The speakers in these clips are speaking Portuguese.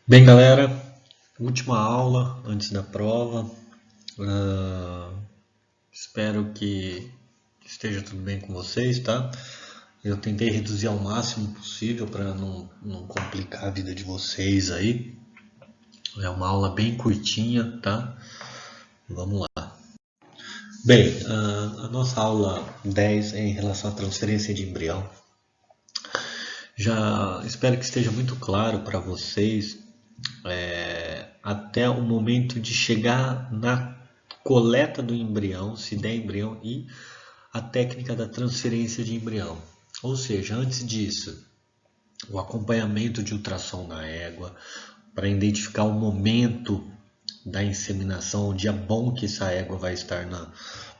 Bem, galera, última aula antes da prova. Ah, Espero que esteja tudo bem com vocês, tá? Eu tentei reduzir ao máximo possível para não complicar a vida de vocês aí. É uma aula bem curtinha, tá? Vamos lá. Bem, a nossa aula 10 é em relação à transferência de embrião. Já espero que esteja muito claro para vocês até o momento de chegar na coleta do embrião, se der embrião, e a técnica da transferência de embrião. Ou seja, antes disso, o acompanhamento de ultrassom na égua, para identificar o momento da inseminação, o dia bom que essa égua vai estar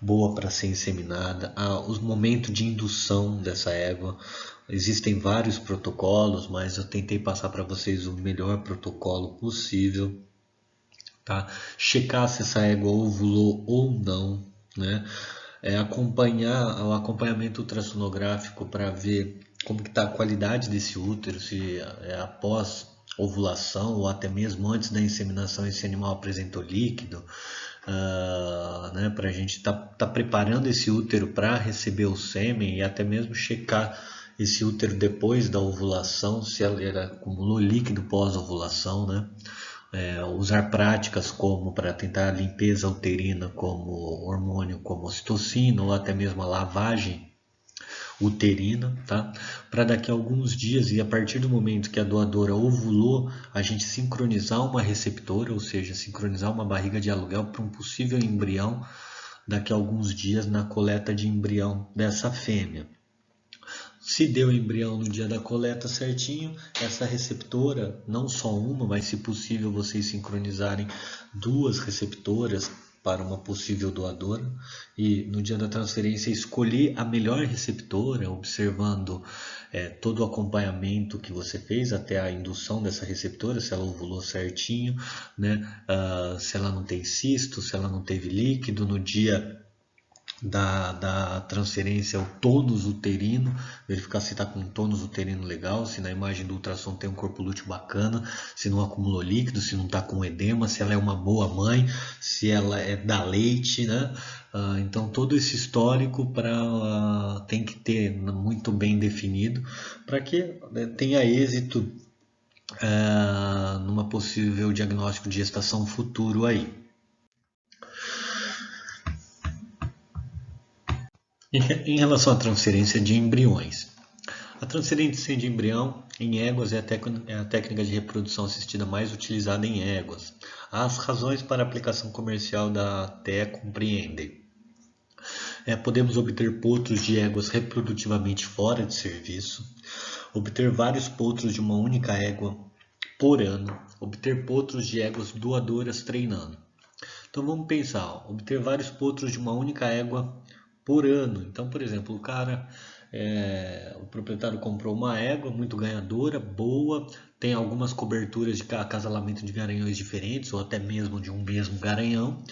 boa para ser inseminada, os momentos de indução dessa égua. Existem vários protocolos, mas eu tentei passar para vocês o melhor protocolo possível, tá? Checar se essa égua ovulou ou não, né? Acompanhar o acompanhamento ultrassonográfico para ver como que está a qualidade desse útero, se após ovulação ou até mesmo antes da inseminação esse animal apresentou líquido, né? Para a gente tá preparando esse útero para receber o sêmen e até mesmo checar esse útero depois da ovulação, se ele acumulou líquido pós-ovulação, né? Usar práticas como para tentar a limpeza uterina, como hormônio como ocitocina ou até mesmo a lavagem uterina, tá? Para daqui a alguns dias e a partir do momento que a doadora ovulou, a gente sincronizar uma receptora, ou seja, sincronizar uma barriga de aluguel para um possível embrião daqui a alguns dias na coleta de embrião dessa fêmea. Se deu embrião no dia da coleta certinho, essa receptora, não só uma, mas se possível vocês sincronizarem duas receptoras para uma possível doadora e no dia da transferência escolher a melhor receptora, observando todo o acompanhamento que você fez até a indução dessa receptora, se ela ovulou certinho, né? Se ela não tem cisto, se ela não teve líquido no dia da transferência, o tônus uterino, verificar se está com um tônus uterino legal, se na imagem do ultrassom tem um corpo lúteo bacana, se não acumulou líquido, se não está com edema, se ela é uma boa mãe, se ela dá leite, né? Então todo esse histórico tem que ter muito bem definido para que tenha êxito numa possível diagnóstico de gestação futuro aí. Em relação à transferência de embriões, a transferência de embrião em éguas é a técnica de reprodução assistida mais utilizada em éguas. As razões para a aplicação comercial da TE compreendem: podemos obter potros de éguas reprodutivamente fora de serviço, obter vários potros de uma única égua por ano, obter potros de éguas doadoras treinando. Então vamos pensar, obter vários potros de uma única égua por ano. Então, por exemplo, o proprietário comprou uma égua muito ganhadora, boa, tem algumas coberturas de acasalamento de garanhões diferentes ou até mesmo de um mesmo garanhão,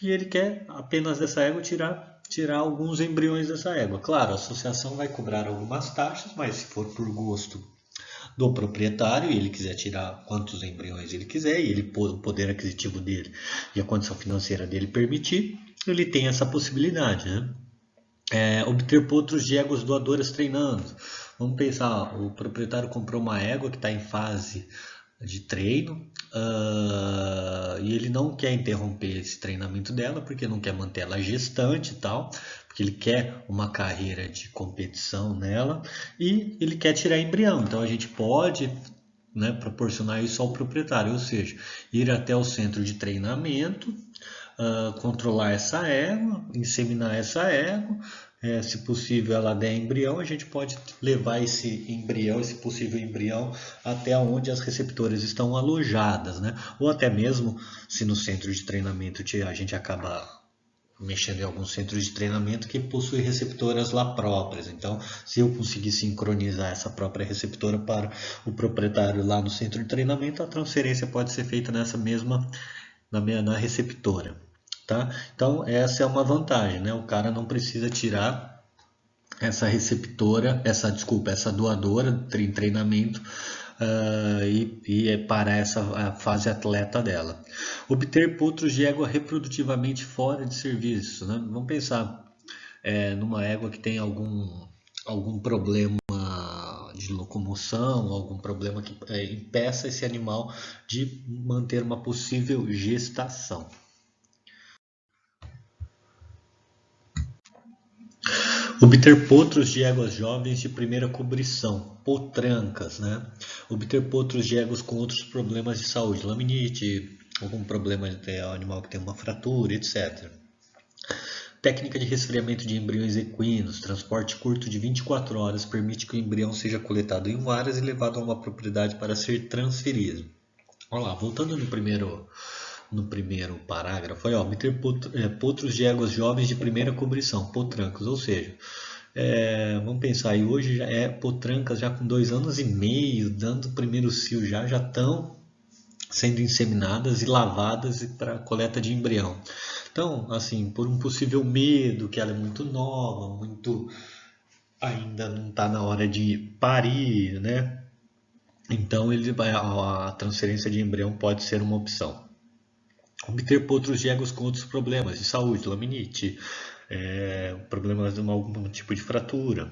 e ele quer apenas dessa égua tirar alguns embriões dessa égua. Claro, a associação vai cobrar algumas taxas, mas se for por gosto do proprietário e ele quiser tirar quantos embriões ele quiser e o poder aquisitivo dele e a condição financeira dele permitir, ele tem essa possibilidade, né? Obter potros de éguas doadoras treinando. Vamos pensar, o proprietário comprou uma égua que está em fase de treino e ele não quer interromper esse treinamento dela porque não quer manter ela gestante e tal, porque ele quer uma carreira de competição nela e ele quer tirar embrião. Então a gente pode, né, proporcionar isso ao proprietário, ou seja, ir até o centro de treinamento, controlar essa égua, inseminar essa égua. Se possível ela der embrião, a gente pode levar esse embrião, esse possível embrião, até onde as receptoras estão alojadas, né? Ou até mesmo se no centro de treinamento a gente acaba mexendo em alguns centros de treinamento que possuem receptoras lá próprias. Então, se eu conseguir sincronizar essa própria receptora para o proprietário lá no centro de treinamento, a transferência pode ser feita na receptora. Tá? Então essa é uma vantagem, né? O cara não precisa tirar essa receptora, essa doadora em treinamento e parar essa fase atleta dela. Obter potros de égua reprodutivamente fora de serviço, né? Vamos pensar numa égua que tem algum problema de locomoção, algum problema que impeça esse animal de manter uma possível gestação. Obter potros de éguas jovens de primeira cobrição, potrancas, né? Obter potros de éguas com outros problemas de saúde, laminite, algum problema de animal que tem uma fratura, etc. Técnica de resfriamento de embriões equinos, transporte curto de 24 horas, permite que o embrião seja coletado em varas e levado a uma propriedade para ser transferido. Olha lá, voltando no primeiro parágrafo, olha, obter potros de éguas jovens de primeira cobrição, potrancas, ou seja, vamos pensar aí, hoje já potrancas já com 2 anos e meio, dando o primeiro cio já estão sendo inseminadas e lavadas para coleta de embrião. Então, assim, por um possível medo, que ela é muito nova, ainda não está na hora de parir, né? Então, a transferência de embrião pode ser uma opção. Obter potros de éguas com outros problemas de saúde, laminite, problemas de algum tipo de fratura.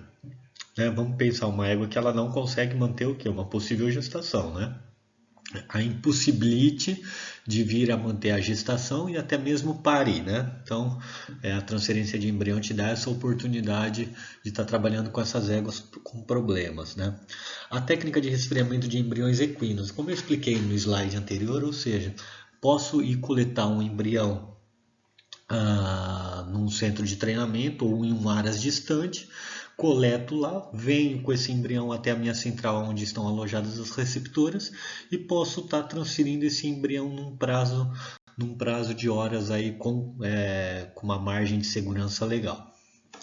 Né? Vamos pensar uma égua que ela não consegue manter o quê? Uma possível gestação, né? A impossibilite de vir a manter a gestação e até mesmo parir, né? Então, a transferência de embrião te dá essa oportunidade de estar trabalhando com essas éguas com problemas, né? A técnica de resfriamento de embriões equinos, como eu expliquei no slide anterior, ou seja, posso ir coletar um embrião num centro de treinamento ou em uma área distante, coleto lá, venho com esse embrião até a minha central onde estão alojadas as receptoras e posso estar transferindo esse embrião num prazo de horas aí com uma margem de segurança legal,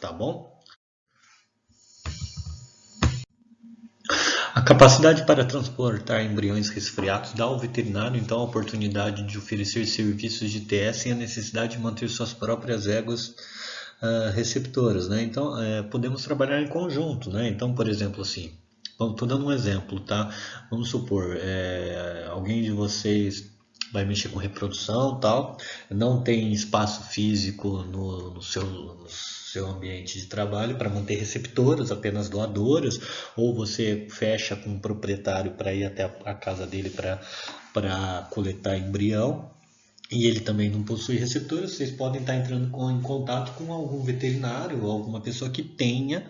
tá bom? A capacidade para transportar embriões resfriados dá ao veterinário então a oportunidade de oferecer serviços de TS sem a necessidade de manter suas próprias éguas receptoras, né? Então podemos trabalhar em conjunto, né? Então, por exemplo, assim, estou dando um exemplo, tá? Vamos supor, alguém de vocês vai mexer com reprodução, tal, não tem espaço físico no seu ambiente de trabalho para manter receptoras, apenas doadoras, ou você fecha com um proprietário para ir até a casa dele para coletar embrião, e ele também não possui receptores, vocês podem estar entrando em contato com algum veterinário ou alguma pessoa que tenha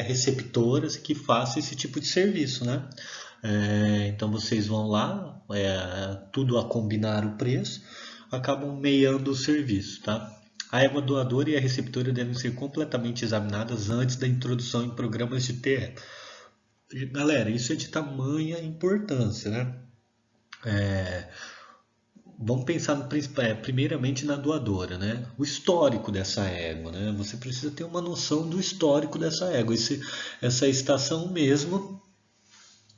receptoras que faça esse tipo de serviço, né? Então vocês vão lá, tudo a combinar o preço, acabam meiando o serviço, tá? A égua doadora e a receptora devem ser completamente examinadas antes da introdução em programas de TE. Galera, isso é de tamanha importância, né? Vamos pensar primeiramente na doadora, né? O histórico dessa égua, né? Você precisa ter uma noção do histórico dessa égua. Essa estação mesmo,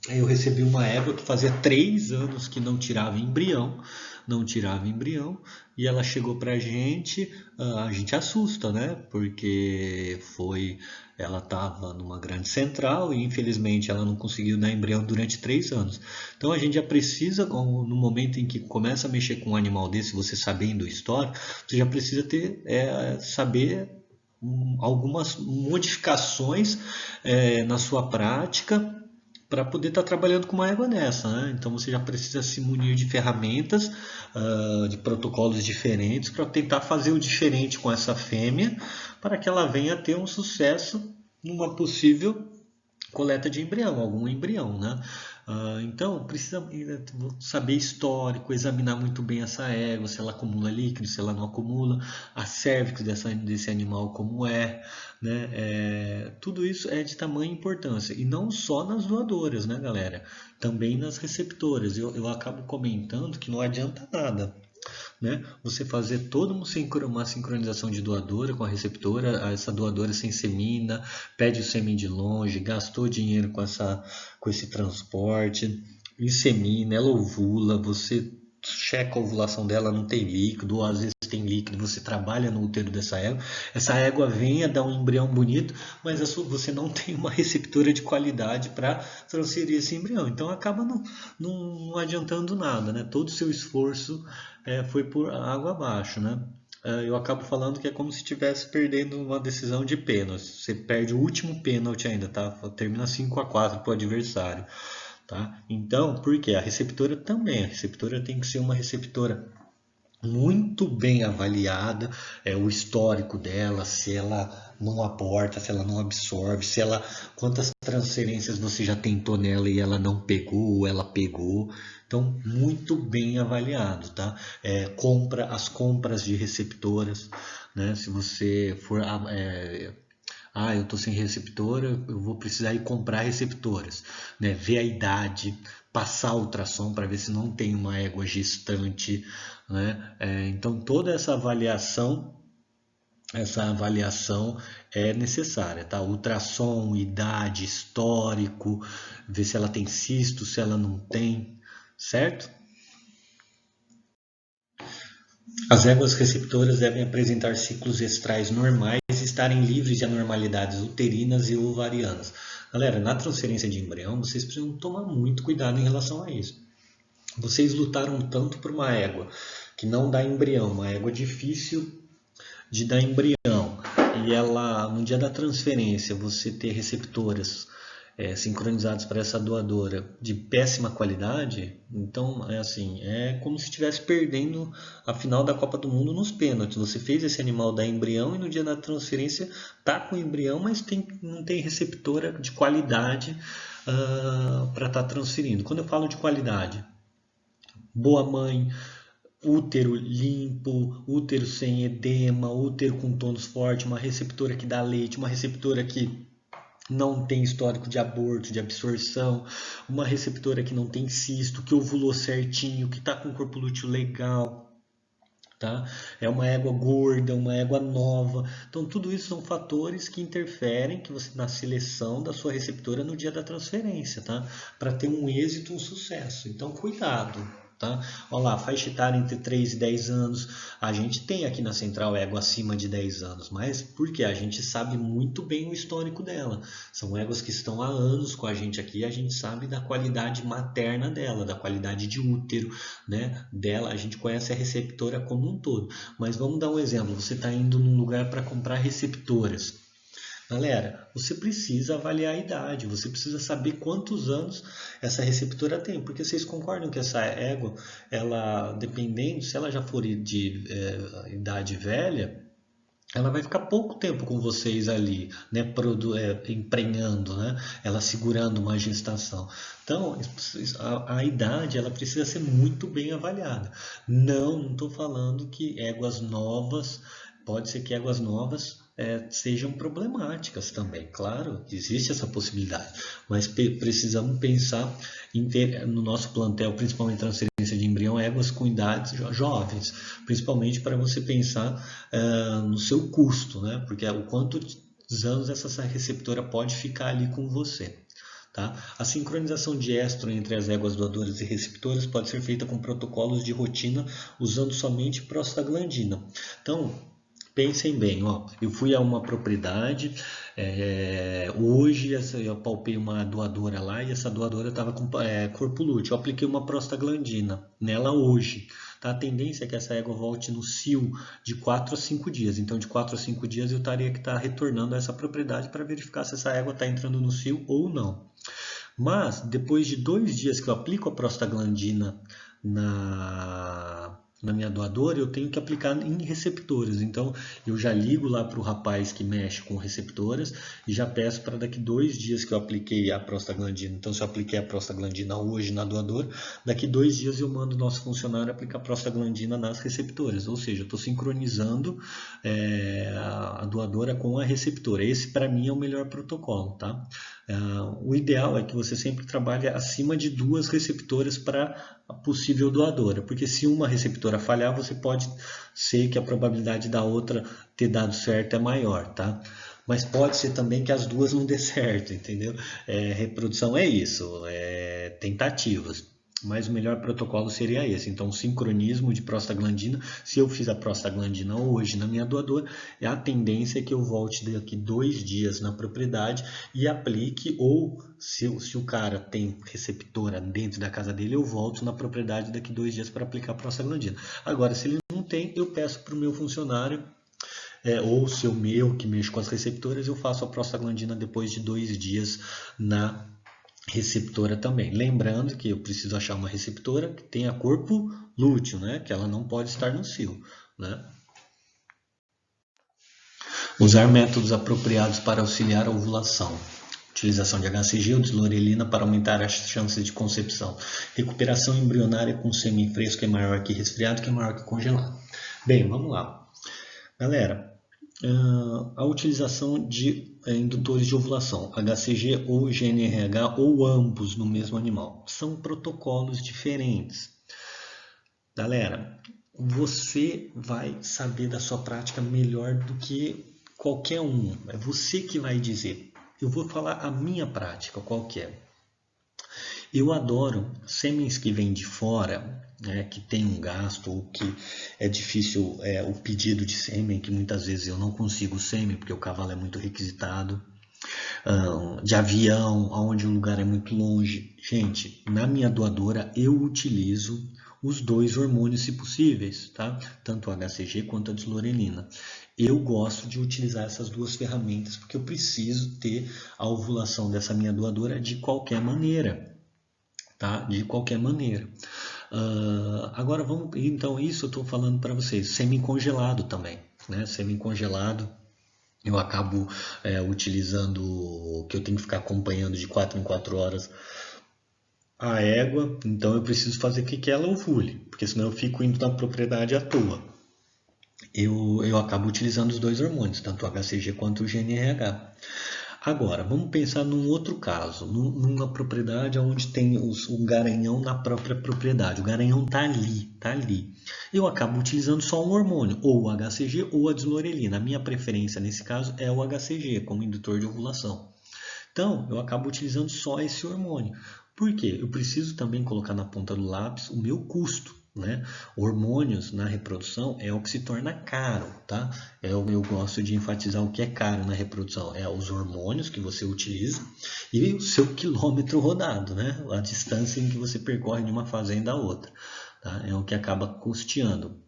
eu recebi uma égua que fazia 3 anos que não tirava embrião, e ela chegou pra gente, a gente assusta, né? Porque ela estava numa grande central e infelizmente ela não conseguiu dar embrião durante 3 anos. Então a gente já precisa, no momento em que começa a mexer com um animal desse, você sabendo a história, você já precisa saber algumas modificações na sua prática para poder estar trabalhando com uma égua nessa, né? Então você já precisa se munir de ferramentas, de protocolos diferentes para tentar fazer o diferente com essa fêmea para que ela venha a ter um sucesso numa possível coleta de embrião, algum embrião, né? Então precisa saber histórico, examinar muito bem essa égua, se ela acumula líquido, se ela não acumula, a cervix desse animal como né? Tudo isso é de tamanha importância e não só nas doadoras, né, galera? Também nas receptoras. Eu acabo comentando que não adianta nada, né? Você fazer toda uma sincronização de doadora com a receptora, essa doadora se insemina, pede o sêmen de longe, gastou dinheiro com esse transporte, insemina, ela ovula, você checa a ovulação dela, não tem líquido, ou às vezes tem líquido, você trabalha no útero dessa égua, essa égua vem a dar um embrião bonito, mas você não tem uma receptora de qualidade para transferir esse embrião. Então acaba não adiantando nada, né? Todo o seu esforço foi por água abaixo, né? Eu acabo falando que é como se estivesse perdendo uma decisão de pênalti. Você perde o último pênalti ainda, tá? Termina 5-4 para o adversário, tá? Então, por quê? A receptora também. A receptora tem que ser uma receptora muito bem avaliada, o histórico dela, se ela não aporta, se ela não absorve, quantas transferências você já tentou nela e ela não pegou, ou ela pegou. Então, muito bem avaliado, tá? As compras de receptoras, né? Se você for eu estou sem receptora, eu vou precisar ir comprar receptoras, né? Ver a idade, passar ultrassom para ver se não tem uma égua gestante, né? Então toda essa avaliação é necessária, tá? Ultrassom, idade, histórico, ver se ela tem cisto, se ela não tem, certo? As éguas receptoras devem apresentar ciclos estrais normais e estarem livres de anormalidades uterinas e ovarianas. Galera, na transferência de embrião, vocês precisam tomar muito cuidado em relação a isso. Vocês lutaram tanto por uma égua que não dá embrião, uma égua difícil de dar embrião, e ela, no dia da transferência, você ter receptoras sincronizados para essa doadora de péssima qualidade, então é como se estivesse perdendo a final da Copa do Mundo nos pênaltis. Você fez esse animal dar embrião e no dia da transferência tá com embrião, mas não tem receptora de qualidade para estar transferindo. Quando eu falo de qualidade, boa mãe, útero limpo, útero sem edema, útero com tônus forte, uma receptora que dá leite, uma receptora que não tem histórico de aborto, de absorção, uma receptora que não tem cisto, que ovulou certinho, que está com o corpo lúteo legal, tá? É uma égua gorda, uma égua nova. Então, tudo isso são fatores que interferem na seleção da sua receptora no dia da transferência, tá? Para ter um êxito, um sucesso. Então, cuidado. Tá? Olha lá, faixa etária entre 3 e 10 anos. A gente tem aqui na Central égua acima de 10 anos, mas porque a gente sabe muito bem o histórico dela. São éguas que estão há anos com a gente aqui, a gente sabe da qualidade materna dela, da qualidade de útero, né, dela. A gente conhece a receptora como um todo. Mas vamos dar um exemplo, você está indo num lugar para comprar receptoras. Galera, você precisa avaliar a idade, você precisa saber quantos anos essa receptora tem, porque vocês concordam que essa égua, ela, dependendo, se ela já for de idade velha, ela vai ficar pouco tempo com vocês ali, né, emprenhando, né, ela segurando uma gestação. Então, a idade, ela precisa ser muito bem avaliada. Não estou falando que éguas novas, pode ser que éguas novas sejam problemáticas também, claro, existe essa possibilidade, mas precisamos pensar no nosso plantel, principalmente transferência de embrião, éguas com idades jovens, principalmente para você pensar no seu custo, né? Porque o quantos anos essa receptora pode ficar ali com você. Tá? A sincronização de estro entre as éguas doadoras e receptoras pode ser feita com protocolos de rotina usando somente prostaglandina. Então, pensem bem, ó, eu fui a uma propriedade, hoje eu palpei uma doadora lá e essa doadora estava com corpo lúteo, eu apliquei uma prostaglandina nela hoje. Tá? A tendência é que essa égua volte no cio de 4 a 5 dias, então de 4 a 5 dias eu teria que estar retornando a essa propriedade para verificar se essa égua está entrando no cio ou não. Mas depois de 2 dias que eu aplico a prostaglandina na minha doadora, eu tenho que aplicar em receptoras. Então, eu já ligo lá para o rapaz que mexe com receptoras e já peço para daqui 2 dias que eu apliquei a prostaglandina. Então, se eu apliquei a prostaglandina hoje na doadora, daqui 2 dias eu mando o nosso funcionário aplicar prostaglandina nas receptoras. Ou seja, eu estou sincronizando a doadora com a receptora. Esse, para mim, é o melhor protocolo, tá? O ideal é que você sempre trabalhe acima de 2 receptoras para a possível doadora, porque se uma receptora falhar, você pode ser que a probabilidade da outra ter dado certo é maior, tá? Mas pode ser também que as duas não dê certo, entendeu? Reprodução é isso, tentativas. mas o melhor protocolo seria esse. Então, o sincronismo de prostaglandina, se eu fiz a prostaglandina hoje na minha doadora, a tendência é que eu volte daqui 2 dias na propriedade e aplique, ou se o cara tem receptora dentro da casa dele, eu volto na propriedade daqui 2 dias para aplicar a prostaglandina. Agora, se ele não tem, eu peço para o meu funcionário, ou se o meu que mexe com as receptoras, eu faço a prostaglandina depois de 2 dias na receptora também. Lembrando que eu preciso achar uma receptora que tenha corpo lúteo, né? Que ela não pode estar no cio, né? Usar métodos apropriados para auxiliar a ovulação. Utilização de HCG ou deslorelina para aumentar as chances de concepção. Recuperação embrionária com sêmen fresco é maior que resfriado, que é maior que congelado. Bem, vamos lá. Galera, a utilização de indutores de ovulação, HCG ou GnRH ou ambos no mesmo animal. São protocolos diferentes. Galera, você vai saber da sua prática melhor do que qualquer um. É você que vai dizer. Eu vou falar a minha prática, qual que é. Eu adoro sêmens que vêm de fora, né, que tem um gasto ou que é difícil o pedido de sêmen, que muitas vezes eu não consigo sêmen porque o cavalo é muito requisitado, de avião, onde o lugar é muito longe. Gente, na minha doadora eu utilizo os 2 hormônios se possíveis, tá? Tanto o HCG quanto a deslorelina. Eu gosto de utilizar essas 2 ferramentas porque eu preciso ter a ovulação dessa minha doadora de qualquer maneira. Tá? De qualquer maneira. Agora vamos, então isso eu estou falando para vocês, semi-congelado também, né? Semi-congelado eu acabo utilizando, que eu tenho que ficar acompanhando de 4 em 4 horas a égua, então eu preciso fazer que ela ovule, porque senão eu fico indo na propriedade à toa. Eu acabo utilizando os 2 hormônios, tanto o HCG quanto o GnRH. Agora, vamos pensar num outro caso, numa propriedade onde tem o garanhão na própria propriedade. O garanhão está ali, está ali. Eu acabo utilizando só um hormônio, ou o HCG ou a deslorelina. A minha preferência nesse caso é o HCG, como indutor de ovulação. Então, eu acabo utilizando só esse hormônio. Por quê? Eu preciso também colocar na ponta do lápis o meu custo, né? Hormônios na reprodução é o que se torna caro, tá? Eu gosto de enfatizar o que é caro na reprodução. É os hormônios que você utiliza e o seu quilômetro rodado, né? A distância em que você percorre de uma fazenda a outra. Tá? É o que acaba custeando,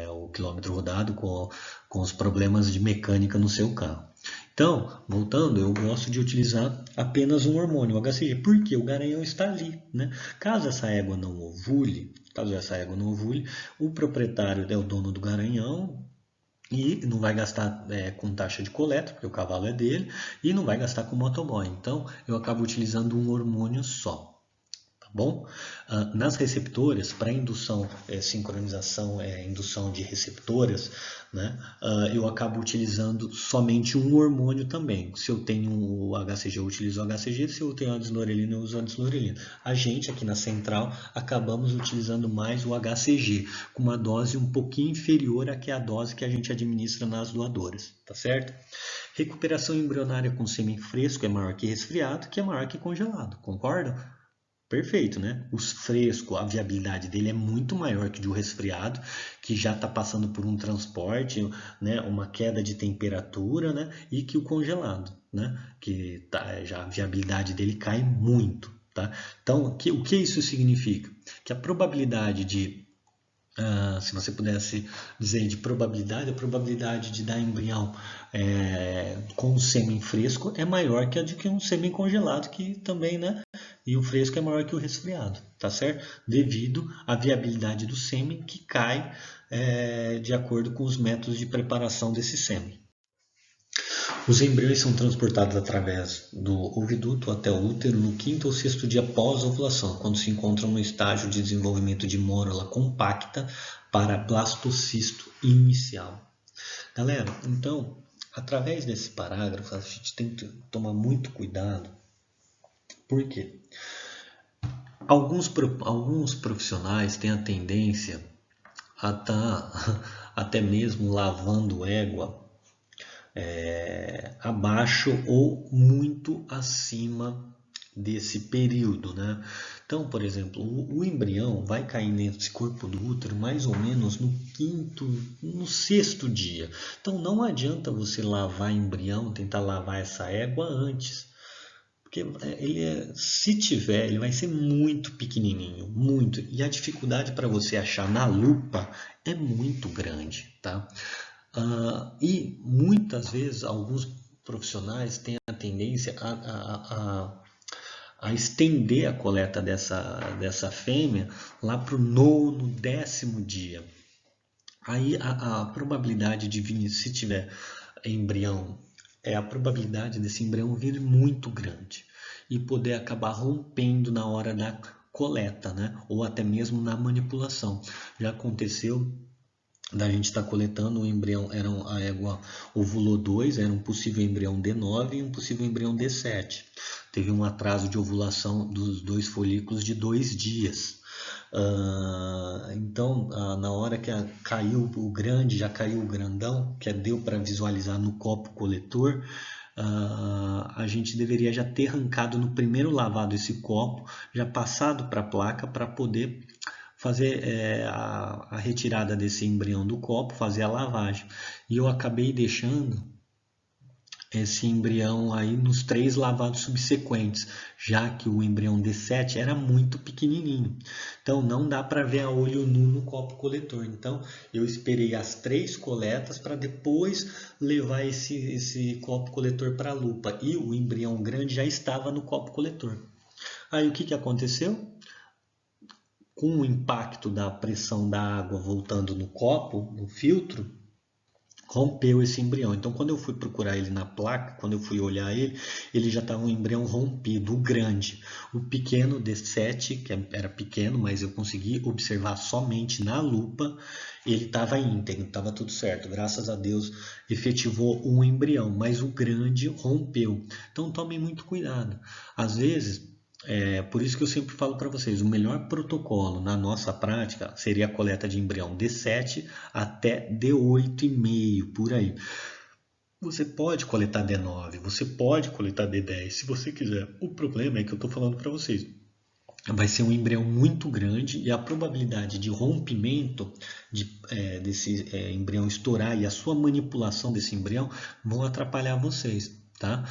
o quilômetro rodado com os problemas de mecânica no seu carro. Então, voltando, eu gosto de utilizar apenas um hormônio, o HCG, porque o garanhão está ali, né? Caso essa égua não ovule, o proprietário é o dono do garanhão e não vai gastar com taxa de coleta, porque o cavalo é dele, e não vai gastar com motoboy. Então, eu acabo utilizando um hormônio só. Bom, nas receptoras, para indução, sincronização, indução de receptoras, né, eu acabo utilizando somente um hormônio também. Se eu tenho o HCG, eu utilizo o HCG. Se eu tenho a deslorelina, eu uso a deslorelina. A gente aqui na central acabamos utilizando mais o HCG, com uma dose um pouquinho inferior à que a dose que a gente administra nas doadoras, tá certo? Recuperação embrionária com sêmen fresco é maior que resfriado, que é maior que congelado, concordam? Perfeito, né? O fresco, a viabilidade dele é muito maior que o de um resfriado, que já está passando por um transporte, né? Uma queda de temperatura, né? E que o congelado, né? Que já a viabilidade dele cai muito, tá? Então, o que isso significa? Que a probabilidade de se você pudesse dizer de probabilidade, a probabilidade de dar embrião com um sêmen fresco é maior que a de que um sêmen congelado, que também, né? E o fresco é maior que o resfriado, tá certo? Devido à viabilidade do sêmen que cai de acordo com os métodos de preparação desse sêmen. Os embriões são transportados através do oviduto até o útero no 5º ou 6º dia pós-ovulação, quando se encontram no estágio de desenvolvimento de mórula compacta para blastocisto inicial. Galera, então, através desse parágrafo, a gente tem que tomar muito cuidado. Por quê? Alguns profissionais têm a tendência a estar até mesmo lavando égua abaixo ou muito acima desse período, né? Então, por exemplo, o embrião vai cair nesse corpo do útero mais ou menos no sexto dia. Então, não adianta você lavar embrião, tentar lavar essa égua antes. Porque se tiver, ele vai ser muito pequenininho, muito. E a dificuldade para você achar na lupa é muito grande, tá? E muitas vezes alguns profissionais têm a tendência a estender a coleta dessa fêmea lá para o nono, 10º dia. Aí a probabilidade de vir, se tiver embrião, a probabilidade desse embrião vir muito grande e poder acabar rompendo na hora da coleta, né? Ou até mesmo na manipulação. Já aconteceu da gente estar coletando o embrião, a égua ovulou 2, era um possível embrião D9 e um possível embrião D7. Teve um atraso de ovulação dos 2 folículos de 2 dias. Então, na hora que caiu o grande, já caiu o grandão, que deu para visualizar no copo coletor, a gente deveria já ter arrancado no primeiro lavado esse copo, já passado para a placa para poder fazer a retirada desse embrião do copo, fazer a lavagem. E eu acabei deixando esse embrião aí nos 3 lavados subsequentes, já que o embrião D7 era muito pequenininho. Então não dá para ver a olho nu no copo coletor. Então eu esperei as 3 coletas para depois levar esse copo coletor para a lupa. E o embrião grande já estava no copo coletor. Aí o que aconteceu? Com o impacto da pressão da água voltando no copo, no filtro, rompeu esse embrião. Então, quando eu fui procurar ele na placa, quando eu fui olhar ele, ele já estava um embrião rompido, o grande. O pequeno D7, que era pequeno, mas eu consegui observar somente na lupa, ele estava íntegro, estava tudo certo. Graças a Deus, efetivou um embrião, mas o grande rompeu. Então, tomem muito cuidado. Às vezes, por isso que eu sempre falo para vocês, o melhor protocolo na nossa prática seria a coleta de embrião D7 até D8,5, por aí. Você pode coletar D9, você pode coletar D10, se você quiser. O problema é que eu estou falando para vocês, vai ser um embrião muito grande e a probabilidade de rompimento desse embrião estourar e a sua manipulação desse embrião vão atrapalhar vocês. Tá?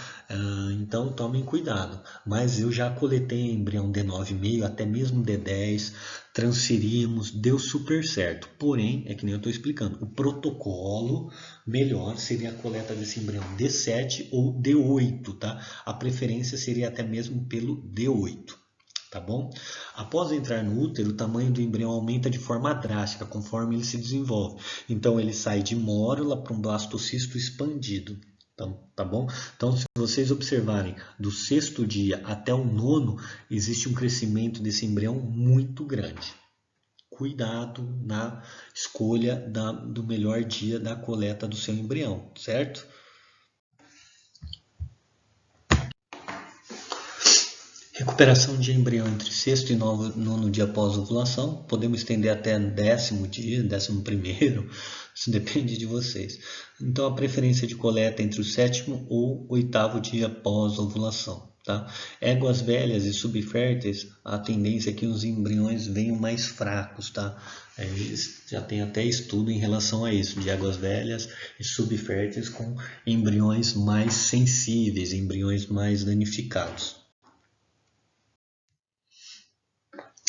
Então tomem cuidado, mas eu já coletei embrião D9,5, até mesmo D10, transferimos, deu super certo, porém, é que nem eu estou explicando, o protocolo melhor seria a coleta desse embrião D7 ou D8, tá? A preferência seria até mesmo pelo D8. Tá bom? Após entrar no útero, o tamanho do embrião aumenta de forma drástica conforme ele se desenvolve. Então ele sai de mórula para um blastocisto expandido. Então, tá bom? Então, se vocês observarem do 6º dia até o 9º, existe um crescimento desse embrião muito grande. Cuidado na escolha do melhor dia da coleta do seu embrião, certo? Recuperação de embrião entre 6º e 9º dia após ovulação. Podemos estender até 10º dia, 11º, isso depende de vocês. Então, a preferência de coleta entre o 7º ou 8º dia após ovulação. Tá? Éguas velhas e subférteis, a tendência é que os embriões venham mais fracos. Tá? Já tem até estudo em relação a isso, de éguas velhas e subférteis com embriões mais sensíveis, embriões mais danificados.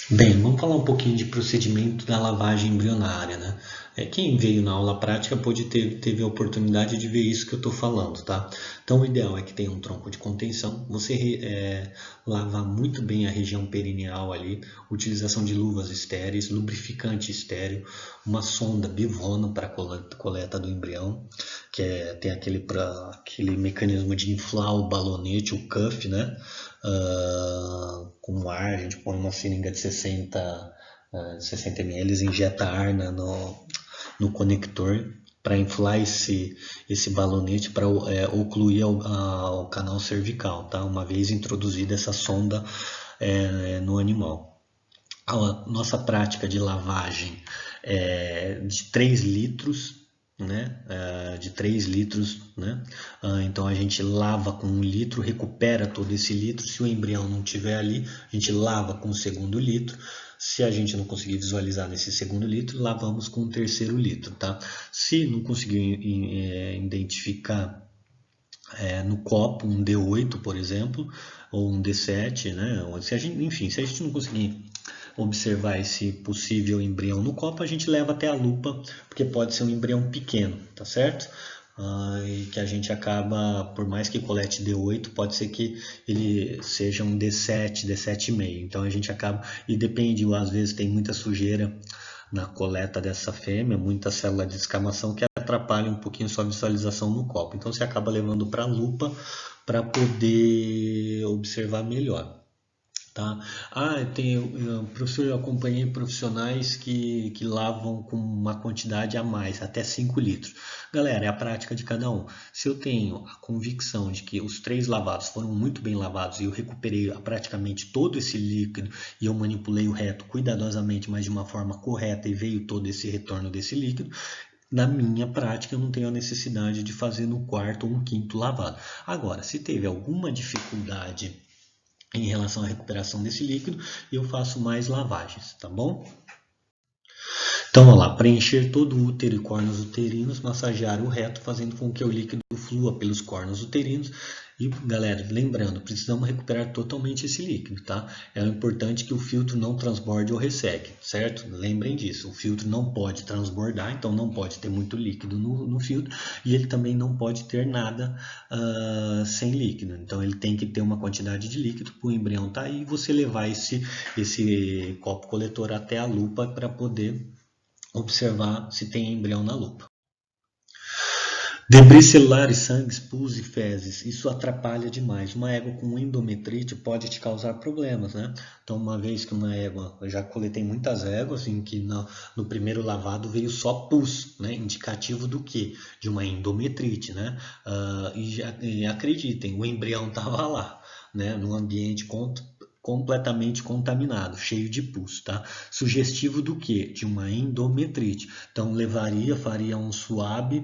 Bem, vamos falar um pouquinho de procedimento da lavagem embrionária, né? Quem veio na aula prática teve a oportunidade de ver isso que eu estou falando, tá? Então, o ideal é que tenha um tronco de contenção, você lavar muito bem a região perineal ali, utilização de luvas estéreis, lubrificante estéreo, uma sonda bivona para coleta do embrião, que tem aquele mecanismo de inflar o balonete, o cuff, né? Com ar, a gente põe uma seringa de 60 ml, injeta ar no conector para inflar esse balonete para ocluir ao canal cervical, tá? Uma vez introduzida essa sonda no animal. A nossa prática de lavagem é de 3 litros né, de 3 litros, né? Então a gente lava com 1 litro, recupera todo esse litro. Se o embrião não tiver ali, a gente lava com o segundo litro. Se a gente não conseguir visualizar nesse segundo litro, lavamos com o terceiro litro, tá? Se não conseguir identificar no copo um D8, por exemplo, ou um D7, né? Enfim, se a gente não conseguir observar esse possível embrião no copo, a gente leva até a lupa, porque pode ser um embrião pequeno, tá certo? E que a gente acaba, por mais que colete D8, pode ser que ele seja um D7, D7,5. Então a gente acaba, e depende, às vezes tem muita sujeira na coleta dessa fêmea, muita célula de descamação que atrapalha um pouquinho sua visualização no copo. Então você acaba levando para a lupa para poder observar melhor. Tá? Professor, eu acompanhei profissionais que lavam com uma quantidade a mais, até 5 litros. Galera, é a prática de cada um. Se eu tenho a convicção de que os 3 lavados foram muito bem lavados e eu recuperei praticamente todo esse líquido e eu manipulei o reto cuidadosamente, mas de uma forma correta e veio todo esse retorno desse líquido, na minha prática eu não tenho a necessidade de fazer no quarto ou um quinto lavado. Agora, se teve alguma dificuldade em relação à recuperação desse líquido, eu faço mais lavagens, tá bom? Então, vamos lá, preencher todo o útero e cornos uterinos, massagear o reto, fazendo com que o líquido flua pelos cornos uterinos. E, galera, lembrando, precisamos recuperar totalmente esse líquido, tá? É importante que o filtro não transborde ou resseque, certo? Lembrem disso, o filtro não pode transbordar, então não pode ter muito líquido no filtro, e ele também não pode ter nada sem líquido. Então ele tem que ter uma quantidade de líquido para o embrião estar aí, e você levar esse copo coletor até a lupa para poder observar se tem embrião na lupa. Debris celulares, sangue, pus e fezes, isso atrapalha demais. Uma égua com endometrite pode te causar problemas, né? Então, uma vez que uma égua, eu já coletei muitas éguas em que no primeiro lavado veio só pus, né? Indicativo do quê? De uma endometrite, né? E acreditem, o embrião estava lá, né? Num ambiente completamente contaminado, cheio de pus, tá? Sugestivo do quê? De uma endometrite. Então, faria um swab,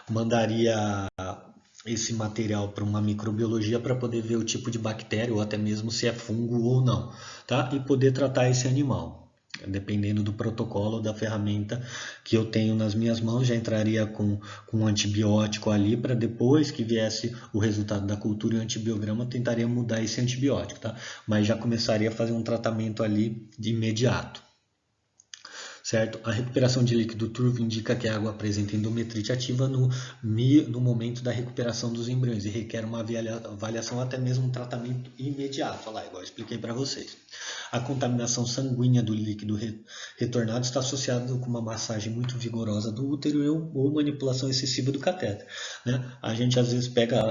mandaria esse material para uma microbiologia para poder ver o tipo de bactéria ou até mesmo se é fungo ou não, tá? E poder tratar esse animal. Dependendo do protocolo da ferramenta que eu tenho nas minhas mãos, já entraria com um antibiótico ali para depois que viesse o resultado da cultura e o antibiograma, tentaria mudar esse antibiótico, tá? Mas já começaria a fazer um tratamento ali de imediato. Certo? A recuperação de líquido turvo indica que a água apresenta endometrite ativa no momento da recuperação dos embriões e requer uma avaliação, até mesmo um tratamento imediato. Olha lá, igual eu expliquei para vocês. A contaminação sanguínea do líquido retornado está associada com uma massagem muito vigorosa do útero ou manipulação excessiva do catéter, né? A gente às vezes pega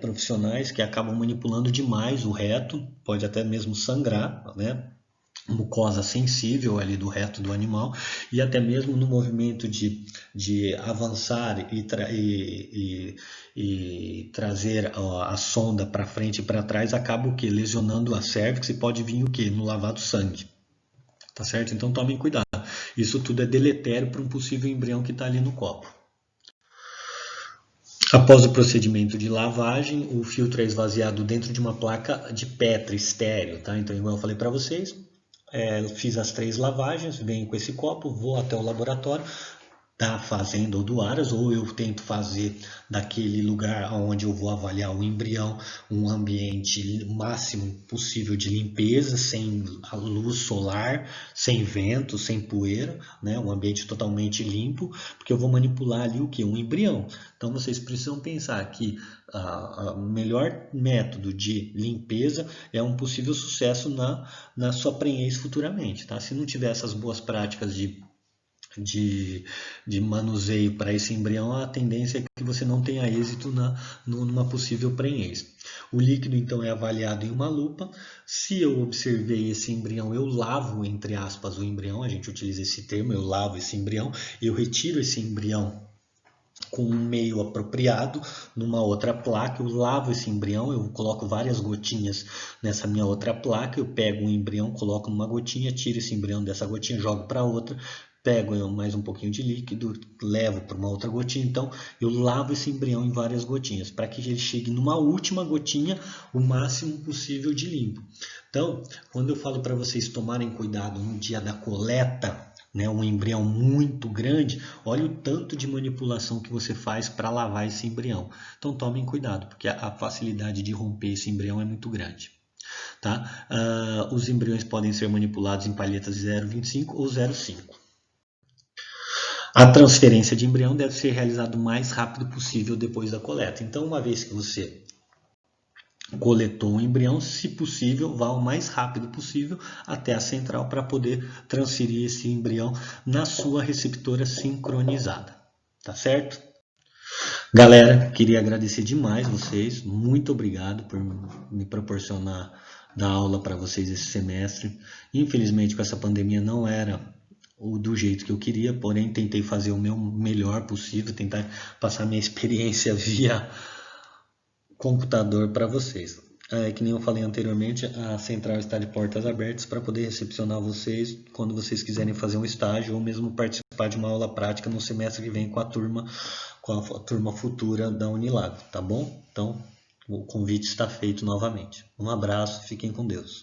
profissionais que acabam manipulando demais o reto, pode até mesmo sangrar, né? Mucosa sensível ali do reto do animal, e até mesmo no movimento de avançar e trazer a sonda para frente e para trás, acaba o que? Lesionando a cervix, e pode vir o que? No lavado sangue. Tá certo? Então tomem cuidado. Isso tudo é deletério para um possível embrião que está ali no copo. Após o procedimento de lavagem, o filtro é esvaziado dentro de uma placa de Petri estéreo, tá? Então, igual eu falei para vocês, fiz as 3 lavagens, venho com esse copo, vou até o laboratório da fazenda ou do Aras, ou eu tento fazer daquele lugar onde eu vou avaliar o embrião um ambiente máximo possível de limpeza, sem a luz solar, sem vento, sem poeira, né? Um ambiente totalmente limpo, porque eu vou manipular ali o que? Um embrião. Então vocês precisam pensar que o melhor método de limpeza é um possível sucesso na sua prenhez futuramente, tá? Se não tiver essas boas práticas de manuseio para esse embrião, a tendência é que você não tenha êxito numa possível prenhez. O líquido então é avaliado em uma lupa. Se eu observei esse embrião, eu lavo, entre aspas, o embrião, a gente utiliza esse termo, eu lavo esse embrião, eu retiro esse embrião com um meio apropriado numa outra placa, eu lavo esse embrião, eu coloco várias gotinhas nessa minha outra placa, eu pego um embrião, coloco numa gotinha, tiro esse embrião dessa gotinha, jogo para outra, pego mais um pouquinho de líquido, levo para uma outra gotinha, então eu lavo esse embrião em várias gotinhas, para que ele chegue numa última gotinha o máximo possível de limpo. Então, quando eu falo para vocês tomarem cuidado no dia da coleta, né, um embrião muito grande, olha o tanto de manipulação que você faz para lavar esse embrião. Então tomem cuidado, porque a facilidade de romper esse embrião é muito grande. Tá? Os embriões podem ser manipulados em palhetas 0,25 ou 0,5. A transferência de embrião deve ser realizada o mais rápido possível depois da coleta. Então, uma vez que você coletou o embrião, se possível, vá o mais rápido possível até a central para poder transferir esse embrião na sua receptora sincronizada. Tá certo? Galera, queria agradecer demais vocês. Muito obrigado por me proporcionar dar aula para vocês esse semestre. Infelizmente, com essa pandemia não era do jeito que eu queria, porém tentei fazer o meu melhor possível, tentar passar minha experiência via computador para vocês. Que nem eu falei anteriormente, a central está de portas abertas para poder recepcionar vocês quando vocês quiserem fazer um estágio ou mesmo participar de uma aula prática no semestre que vem com a turma futura da Unilago, tá bom? Então, o convite está feito novamente. Um abraço, fiquem com Deus.